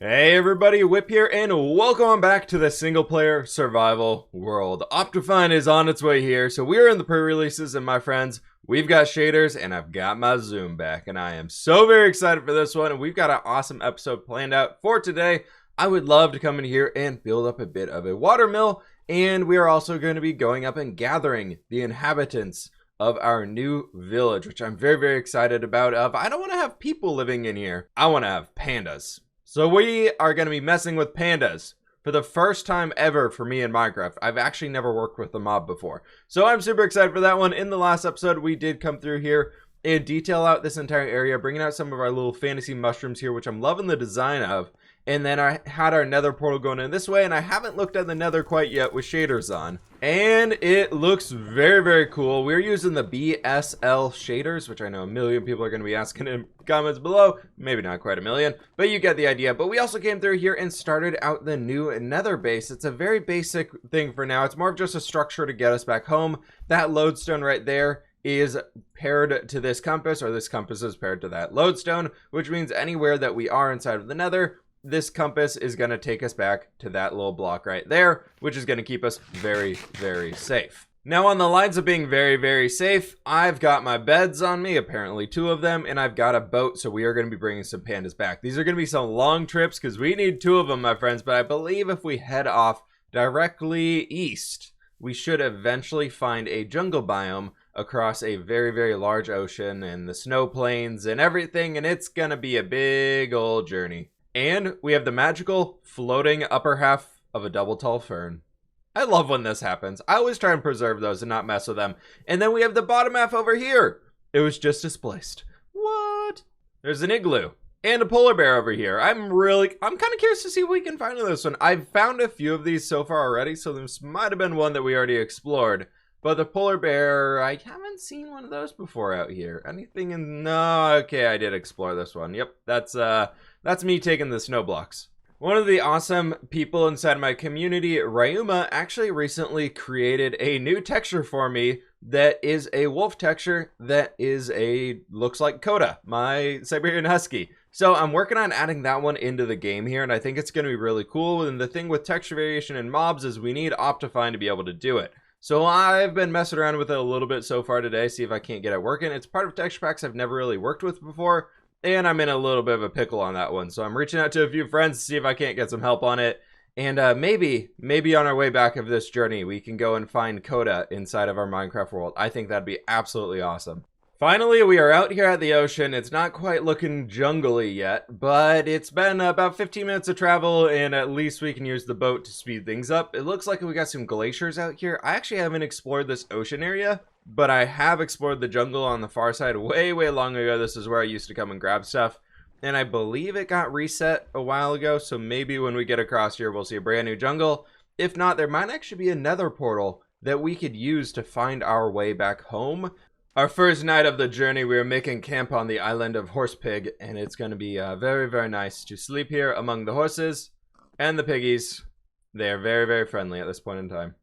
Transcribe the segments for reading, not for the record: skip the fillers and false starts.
Hey everybody, Whip here, and welcome back to the single-player survival world. Optifine is on its way here, so we're in the pre-releases, and my friends, we've got shaders, and I've got my zoom back, and I am so very excited for this one, and we've got an awesome episode planned out for today. I would love to come in here and build up a bit of a water mill, and we are also going to be going up and gathering the inhabitants of our new village, which I'm very, very excited about. I don't want to have people living in here. I want to have pandas. So we are going to be messing with pandas for the first time ever for me in Minecraft. I've actually never worked with a mob before. So I'm super excited for that one. In the last episode, we did come through here and detail out this entire area, bringing out some of our little fantasy mushrooms here, which I'm loving the design of. And then I had our nether portal going in this way, and I haven't looked at the nether quite yet with shaders on. And it looks very, very cool. We're using the BSL shaders, which I know a million people are going to be asking in comments below. Maybe not quite a million, but you get the idea. But we also came through here and started out the new nether base. It's a very basic thing for now. It's more of just a structure to get us back home. That lodestone right there is paired to this compass, or this compass is paired to that lodestone, which means anywhere that we are inside of the nether, this compass is going to take us back to that little block right there, which is going to keep us very, very safe. Now, on the lines of being very, very safe, I've got my beds on me, apparently 2 of them, and I've got a boat, so we are going to be bringing some pandas back. These are going to be some long trips because we need 2 of them, my friends, but I believe if we head off directly east, we should eventually find a jungle biome across a very, very large ocean and the snow plains and everything, and it's going to be a big old journey. And we have the magical floating upper half of a double tall fern. I love when this happens. I always try and preserve those and not mess with them. And then we have the bottom half over here. It was just displaced. What? There's an igloo and a polar bear over here. I'm kind of curious to see what we can find in this one. I've found a few of these so far already, so this might have been one that we already explored. But the polar bear, I haven't seen one of those before out here. Anything in... No, okay, I did explore this one. Yep, that's me taking the snow blocks. One of the awesome people inside my community, Ryuma, actually recently created a new texture for me that is a wolf texture that looks like Coda, my Siberian Husky. So I'm working on adding that one into the game here, and I think it's going to be really cool. And the thing with texture variation in mobs is we need Optifine to be able to do it. So I've been messing around with it a little bit so far today, see if I can't get it working. It's part of texture packs I've never really worked with before, and I'm in a little bit of a pickle on that one. So I'm reaching out to a few friends to see if I can't get some help on it. And maybe on our way back of this journey, we can go and find Coda inside of our Minecraft world. I think that'd be absolutely awesome. Finally, we are out here at the ocean. It's not quite looking jungly yet, but it's been about 15 minutes of travel, and at least we can use the boat to speed things up. It looks like we got some glaciers out here. I actually haven't explored this ocean area, but I have explored the jungle on the far side way, way long ago. This is where I used to come and grab stuff, and I believe it got reset a while ago, so maybe when we get across here, we'll see a brand new jungle. If not, there might actually be another portal that we could use to find our way back home. Our first night of the journey, we are making camp on the island of Horsepig, and it's going to be very, very nice to sleep here among the horses and the piggies. They are very, very friendly at this point in time.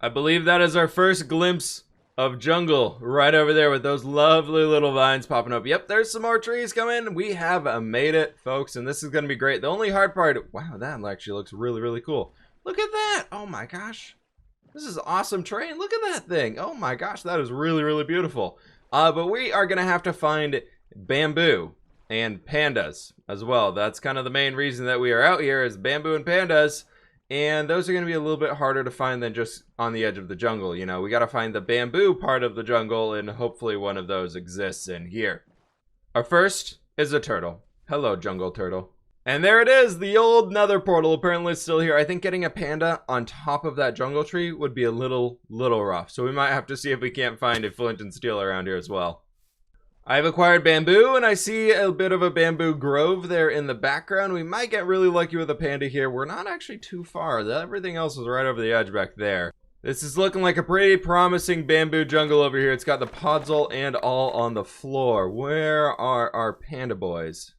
I believe that is our first glimpse of jungle right over there with those lovely little vines popping up. Yep, there's some more trees coming. We have made it, folks, and this is going to be great. The only hard part... Wow, that actually looks really, really cool. Look at that! Oh my gosh. This is awesome terrain. Look at that thing. Oh my gosh, that is really, really beautiful. But we are going to have to find bamboo and pandas as well. That's kind of the main reason that we are out here is bamboo and pandas. And those are going to be a little bit harder to find than just on the edge of the jungle. You know, we got to find the bamboo part of the jungle, and hopefully one of those exists in here. Our first is a turtle. Hello, jungle turtle. And there it is, the old nether portal apparently is still here. I think getting a panda on top of that jungle tree would be a little rough. So we might have to see if we can't find a flint and steel around here as well. I've acquired bamboo, and I see a bit of a bamboo grove there in the background. We might get really lucky with a panda here. We're not actually too far. Everything else is right over the edge back there. This is looking like a pretty promising bamboo jungle over here. It's got the podzol and all on the floor. Where are our panda boys?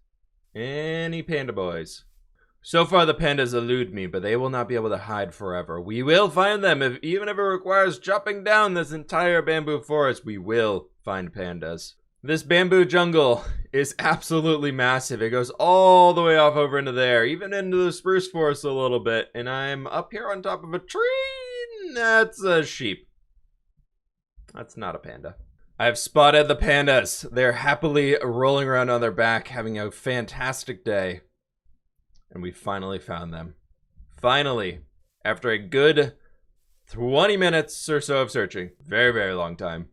Any panda boys? So far the pandas elude me, but they will not be able to hide forever. We will find them, even if it requires chopping down this entire bamboo forest. We will find pandas. This bamboo jungle is absolutely massive. It goes all the way off over into there, even into the spruce forest a little bit. And I'm up here on top of a tree. That's a sheep. That's not a panda. I've spotted the pandas. They're happily rolling around on their back, having a fantastic day. And we finally found them. Finally, after a good 20 minutes or so of searching. Very, very long time.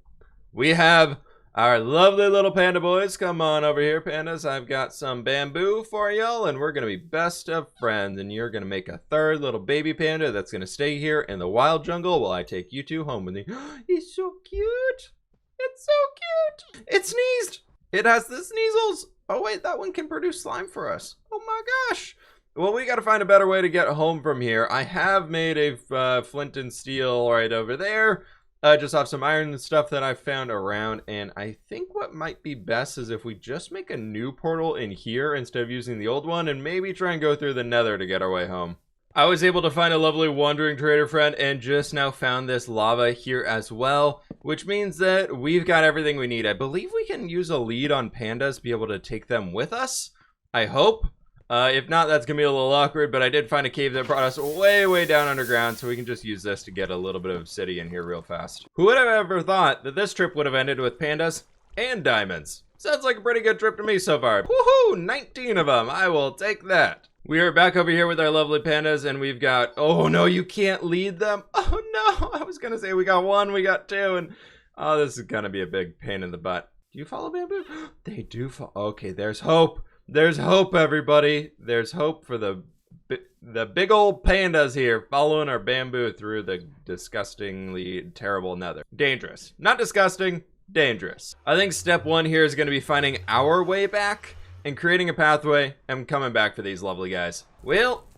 We have our lovely little panda boys. Come on over here, pandas. I've got some bamboo for y'all, and we're going to be best of friends. And you're going to make a third little baby panda that's going to stay here in the wild jungle while I take you two home with me. He's so cute. It's so cute. It sneezed. It has the sneezels. Oh, wait, that one can produce slime for us. Oh, my gosh. Well, we got to find a better way to get home from here. I have made a flint and steel right over there. Just off some iron and stuff that I found around, and I think what might be best is if we just make a new portal in here instead of using the old one, and maybe try and go through the nether to get our way home. I was able to find a lovely wandering trader friend, and just now found this lava here as well, which means that we've got everything we need. I believe we can use a lead on pandas to be able to take them with us. I hope. If not, that's gonna be a little awkward, but I did find a cave that brought us way, way down underground, so we can just use this to get a little bit of city in here real fast. Who would have ever thought that this trip would have ended with pandas and diamonds? Sounds like a pretty good trip to me so far. Woohoo! 19 of them. I will take that. We are back over here with our lovely pandas, and we've got... Oh, no, you can't lead them. Oh, no. I was gonna say we got one, we got two, and... Oh, this is gonna be a big pain in the butt. Do you follow bamboo? They do follow... Okay, there's hope. There's hope, everybody. There's hope for the big old pandas here following our bamboo through the disgustingly terrible nether. Dangerous. Not disgusting, dangerous. I think step one here is going to be finding our way back and creating a pathway and coming back for these lovely guys. Well,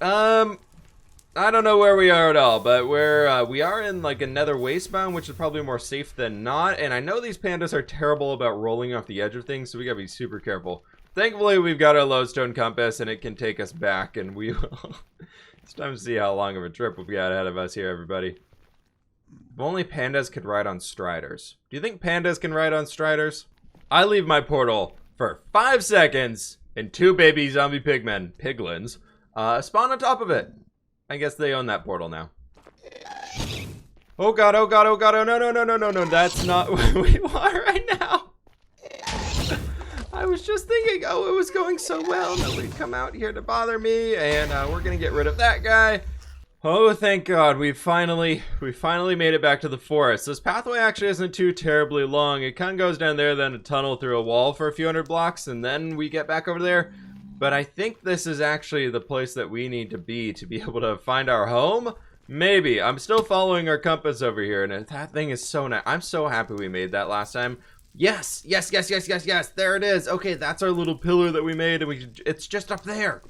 I don't know where we are at all, but we are in like a nether waste biome, which is probably more safe than not. And I know these pandas are terrible about rolling off the edge of things, so we gotta be super careful. Thankfully, we've got our lodestone compass, and it can take us back, and we will... It's time to see how long of a trip we've got ahead of us here, everybody. If only pandas could ride on striders. Do you think pandas can ride on striders? I leave my portal for 5 seconds, and 2 baby zombie piglins, spawn on top of it. I guess they own that portal now. Oh god, oh god, oh god, oh no, no, no, no, no, no, that's not where we are right now. I was just thinking, oh, it was going so well that we'd come out here to bother me, and we're gonna get rid of that guy. Oh, thank God, we finally made it back to the forest. This pathway actually isn't too terribly long. It kind of goes down there, then a tunnel through a wall for a few hundred blocks, and then we get back over there. But I think this is actually the place that we need to be able to find our home. Maybe. I'm still following our compass over here, and that thing is so nice. I'm so happy we made that last time. Yes, yes, yes, yes, yes, yes. There it is. Okay, that's our little pillar that we made, and it's just up there.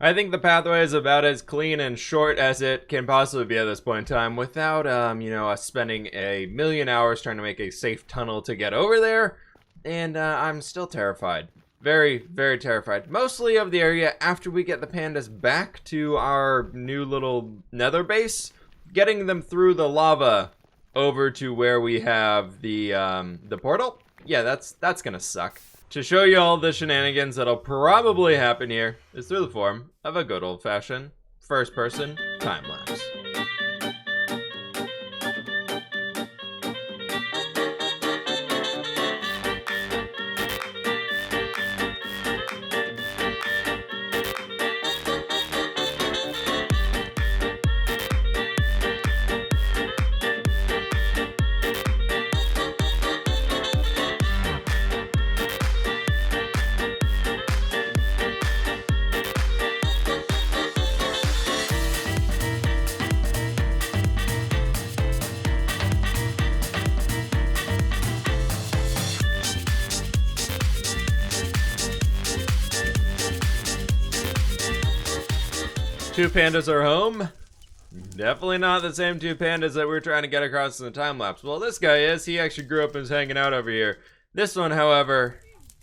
I think the pathway is about as clean and short as it can possibly be at this point in time without, you know, us spending a million hours trying to make a safe tunnel to get over there. And I'm still terrified. Very, very terrified. Mostly of the area after we get the pandas back to our new little nether base. Getting them through the lava over to where we have the portal. Yeah, that's gonna suck. To show you all the shenanigans that'll probably happen here is through the form of a good old-fashioned first-person time-lapse. Two pandas are home. Definitely not the same two pandas that we're trying to get across in the time lapse. Well, this guy is. He actually grew up and is hanging out over here. This one, however,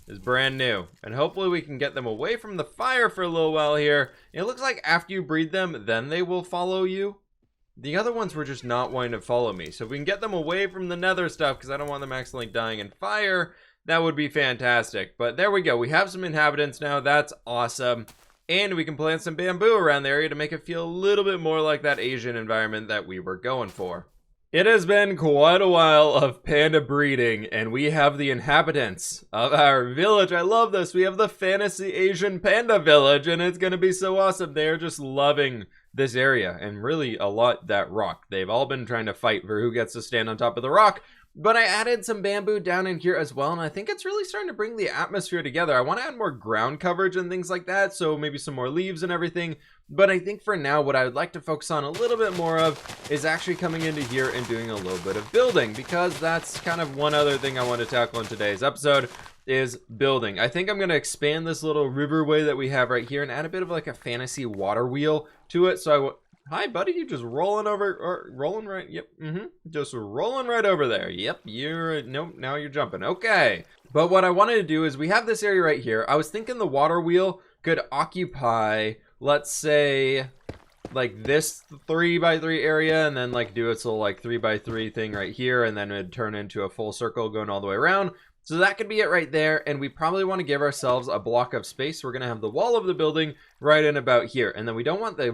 is brand new. And hopefully we can get them away from the fire for a little while here. It looks like after you breed them, then they will follow you. The other ones were just not wanting to follow me. So if we can get them away from the nether stuff, because I don't want them accidentally dying in fire, that would be fantastic. But there we go. We have some inhabitants now. That's awesome. And we can plant some bamboo around the area to make it feel a little bit more like that Asian environment that we were going for. It has been quite a while of panda breeding, and we have the inhabitants of our village. I love this. We have the fantasy Asian panda village, and it's going to be so awesome. They're just loving this area, and really a lot that rock. They've all been trying to fight for who gets to stand on top of the rock. But I added some bamboo down in here as well, and I think it's really starting to bring the atmosphere together. I want to add more ground coverage and things like that, so maybe some more leaves and everything. But I think for now, what I would like to focus on a little bit more of is actually coming into here and doing a little bit of building, because that's kind of one other thing I want to tackle in today's episode is building. I think I'm going to expand this little riverway that we have right here and add a bit of like a fantasy water wheel to it. So hi, buddy, you just rolling over, or rolling right, yep, just rolling right over there. Yep, nope, now you're jumping, okay. But what I wanted to do is we have this area right here. I was thinking the water wheel could occupy, let's say, like this 3x3 area, and then like do its little like 3x3 thing right here, and then it'd turn into a full circle going all the way around. So that could be it right there, and we probably want to give ourselves a block of space. We're going to have the wall of the building right in about here, and then we don't want the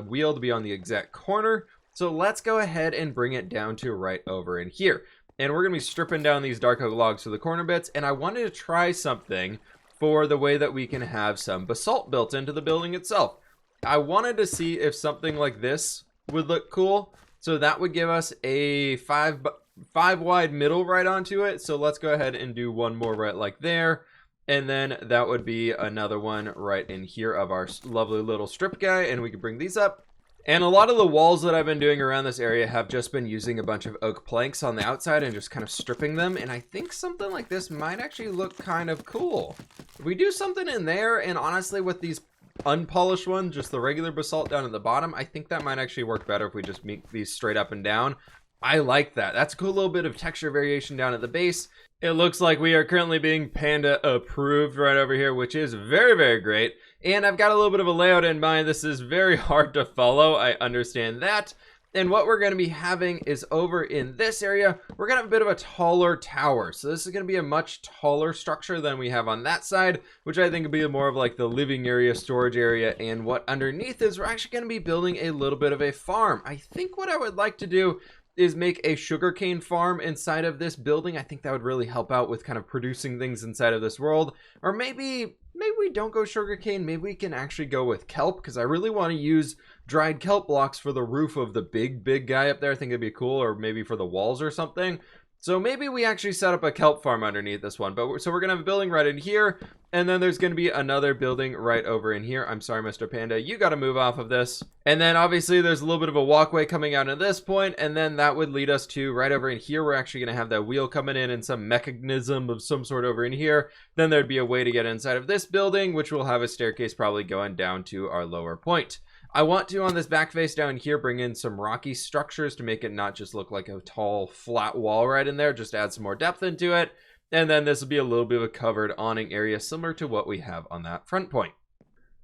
wheel to be on the exact corner, so let's go ahead and bring it down to right over in here. And we're going to be stripping down these dark oak logs to the corner bits, and I wanted to try something for the way that we can have some basalt built into the building itself. I wanted to see if something like this would look cool, so that would give us a 5 wide middle right onto it. So let's go ahead and do one more right like there, and then that would be another one right in here of our lovely little strip guy, and we can bring these up. And a lot of the walls that I've been doing around this area have just been using a bunch of oak planks on the outside and just kind of stripping them, and I think something like this might actually look kind of cool. If we do something in there, and honestly with these unpolished ones, just the regular basalt down at the bottom, I think that might actually work better if we just make these straight up and down. I like that. That's a cool little bit of texture variation down at the base. It looks like we are currently being Panda approved right over here, which is very, very great. And I've got a little bit of a layout in mind. This is very hard to follow. I understand that. And what we're going to be having is over in this area, we're going to have a bit of a taller tower. So this is going to be a much taller structure than we have on that side, which I think will be more of like the living area, storage area. And what underneath is we're actually going to be building a little bit of a farm. I think what I would like to do is make a sugarcane farm inside of this building. I think that would really help out with kind of producing things inside of this world. Or maybe we don't go sugarcane. Maybe we can actually go with kelp, because I really want to use dried kelp blocks for the roof of the big guy up there. I think it'd be cool, or maybe for the walls or something. So maybe we actually set up a kelp farm underneath this one. But so we're going to have a building right in here, and then there's going to be another building right over in here. I'm sorry, Mr. Panda, you got to move off of this. And then obviously there's a little bit of a walkway coming out at this point, and then that would lead us to right over in here. We're actually going to have that wheel coming in and some mechanism of some sort over in here. Then there'd be a way to get inside of this building, which will have a staircase probably going down to our lower point. I want to, on this back face down here, bring in some rocky structures to make it not just look like a tall, flat wall right in there, just add some more depth into it. And then this will be a little bit of a covered awning area similar to what we have on that front point.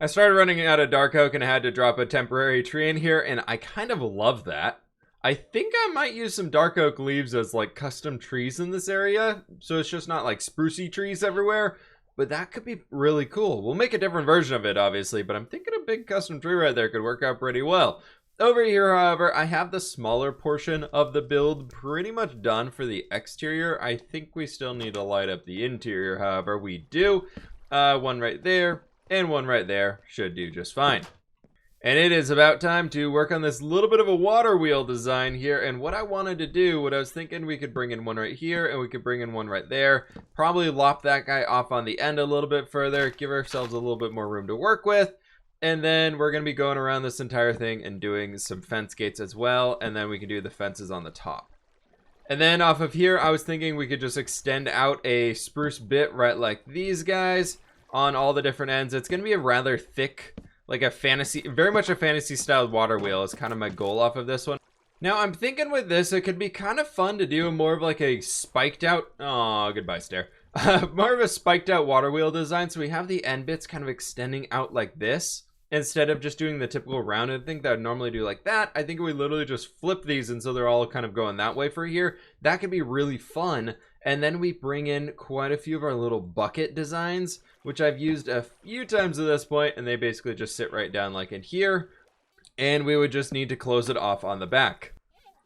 I started running out of dark oak and I had to drop a temporary tree in here, and I kind of love that. I think I might use some dark oak leaves as like custom trees in this area, so it's just not like sprucey trees everywhere. But that could be really cool. We'll make a different version of it, obviously, but I'm thinking a big custom tree right there could work out pretty well. Over here, however, I have the smaller portion of the build pretty much done for the exterior. I think we still need to light up the interior, however, we do. One right there, and one right there should do just fine. And it is about time to work on this little bit of a water wheel design here. And what I wanted to do, what I was thinking, we could bring in one right here and we could bring in one right there. Probably lop that guy off on the end a little bit further, give ourselves a little bit more room to work with. And then we're going to be going around this entire thing and doing some fence gates as well. And then we can do the fences on the top. And then off of here, I was thinking we could just extend out a spruce bit right like these guys on all the different ends. It's going to be a rather thick, like a fantasy, very much a fantasy styled water wheel is kind of my goal off of this one. Now I'm thinking with this, it could be kind of fun to do more of like a spiked out, oh, goodbye stare. More of a spiked out water wheel design. So we have the end bits kind of extending out like this, instead of just doing the typical rounded thing that I would normally do like that. I think we literally just flip these, and so they're all kind of going that way for here. That could be really fun. And then we bring in quite a few of our little bucket designs, which I've used a few times at this point, and they basically just sit right down like in here. And we would just need to close it off on the back.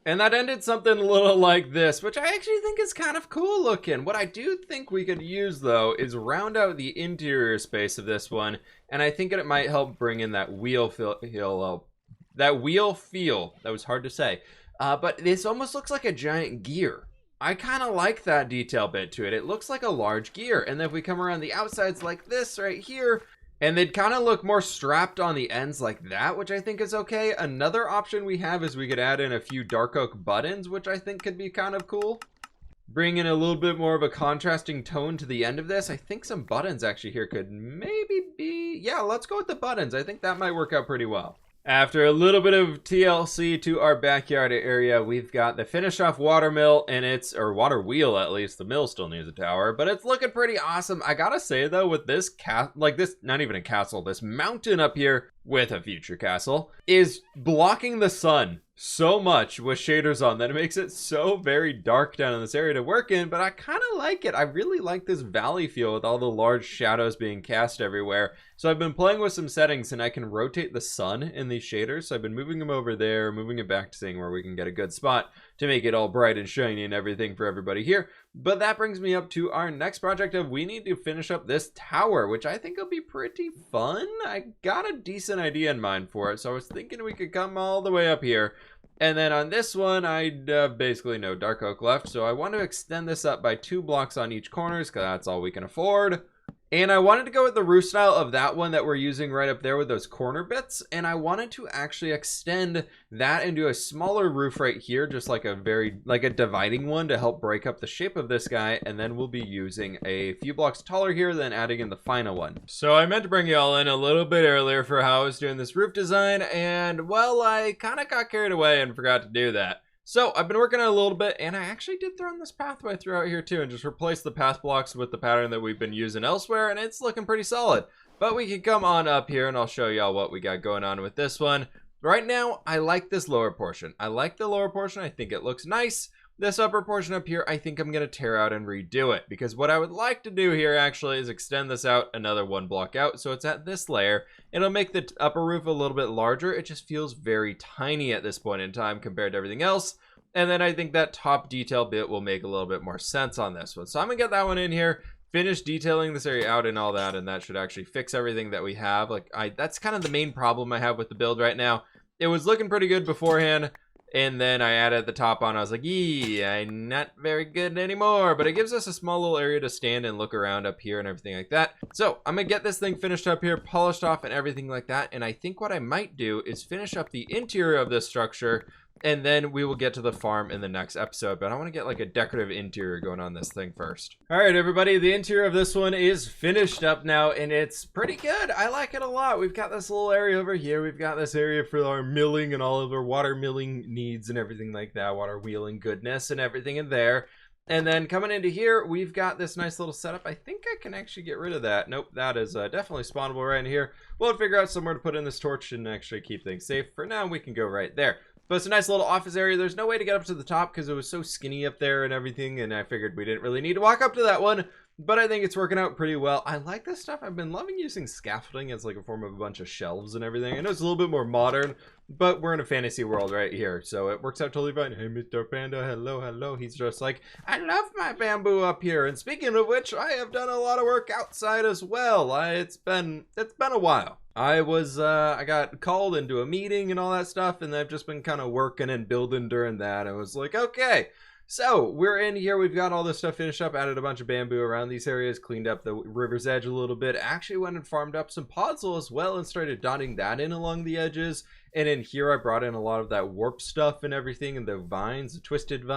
And that ended something a little like this, which I actually think is kind of cool looking. What I do think we could use, though, is round out the interior space of this one. And I think it might help bring in that wheel feel. That was hard to say. But this almost looks like a giant gear. I kind of like that detail bit to it. It looks like a large gear. And then if we come around the outsides like this right here, and they'd kind of look more strapped on the ends like that, which I think is okay. Another option we have is we could add in a few dark oak buttons, which I think could be kind of cool. Bring in a little bit more of a contrasting tone to the end of this. I think some buttons actually here could maybe be... Yeah, let's go with the buttons. I think that might work out pretty well. After a little bit of TLC to our backyard area, we've got the finished off water mill, and or water wheel at least. The mill still needs a tower, but it's looking pretty awesome. I gotta say though, with this not even a castle, this mountain up here with a future castle is blocking the sun so much with shaders on that it makes it so very dark down in this area to work in, but I kind of like it. I really like this valley feel with all the large shadows being cast everywhere. So I've been playing with some settings and I can rotate the sun in these shaders. So I've been moving them over there, moving it back to seeing where we can get a good spot to make it all bright and shiny and everything for everybody here. But that brings me up to our next project of we need to finish up this tower, which I think will be pretty fun. I got a decent idea in mind for it. So I was thinking we could come all the way up here. And then on this one, I basically no dark oak left. So I want to extend this up by 2 blocks on each corners because that's all we can afford. And I wanted to go with the roof style of that one that we're using right up there with those corner bits. And I wanted to actually extend that into a smaller roof right here, just like a dividing one to help break up the shape of this guy. And then we'll be using a few blocks taller here, then adding in the final one. So I meant to bring y'all in a little bit earlier for how I was doing this roof design. And well, I kind of got carried away and forgot to do that. So I've been working on it a little bit, and I actually did throw in this pathway throughout here too, and just replace the path blocks with the pattern that we've been using elsewhere, and it's looking pretty solid. But we can come on up here, and I'll show y'all what we got going on with this one. Right now, I like this lower portion. I like the lower portion. I think it looks nice. This upper portion up here, I think I'm going to tear out and redo it, because what I would like to do here actually is extend this out another 1 block out, so it's at this layer. It'll make the upper roof a little bit larger. It just feels very tiny at this point in time compared to everything else. And then I think that top detail bit will make a little bit more sense on this one. So I'm going to get that one in here, finish detailing this area out and all that, and that should actually fix everything that we have. That's kind of the main problem I have with the build right now. It was looking pretty good beforehand. And then I added the top on. I was like, I'm not very good anymore. But it gives us a small little area to stand and look around up here and everything like that. So I'm going to get this thing finished up here, polished off and everything like that. And I think what I might do is finish up the interior of this structure. And then we will get to the farm in the next episode. But I want to get like a decorative interior going on this thing first. All right, everybody. The interior of this one is finished up now. And it's pretty good. I like it a lot. We've got this little area over here. We've got this area for our milling and all of our water milling needs and everything like that. Water wheeling goodness and everything in there. And then coming into here, we've got this nice little setup. I think I can actually get rid of that. Nope, that is definitely spawnable right in here. We'll figure out somewhere to put in this torch and actually keep things safe. For now, we can go right there. But it's a nice little office area. There's no way to get up to the top because it was so skinny up there and everything. And I figured we didn't really need to walk up to that one. But I think it's working out pretty well. I like this stuff. I've been loving using scaffolding as like a form of a bunch of shelves and everything. I know it's a little bit more modern, but we're in a fantasy world right here. So it works out totally fine. Hey, Mr. Panda. Hello, hello. He's just like, I love my bamboo up here. And speaking of which, I have done a lot of work outside as well. It's been a while. I got called into a meeting and all that stuff, and I've just been kind of working and building during that. I was like, okay. So we're in here. We've got all this stuff finished up, added a bunch of bamboo around these areas, cleaned up the river's edge a little bit, actually went and farmed up some podzol as well and started dotting that in along the edges. And in here I brought in a lot of that warp stuff and everything, and the vines, the twisting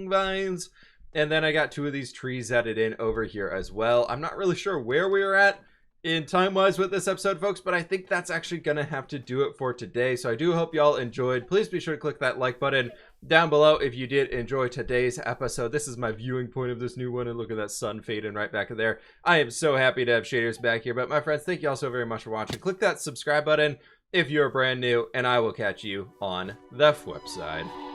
vines. And then I got 2 of these trees added in over here as well. I'm not really sure where we are at in time-wise with this episode, folks, but I think that's actually gonna have to do it for today. So I do hope y'all enjoyed. Please be sure to click that like button down below if you did enjoy today's episode. This is my viewing point of this new one, and look at that sun fading right back there. I am so happy to have shaders back here. But my friends, thank you all so very much for watching. Click that subscribe button if you're brand new, and I will catch you on the flip side.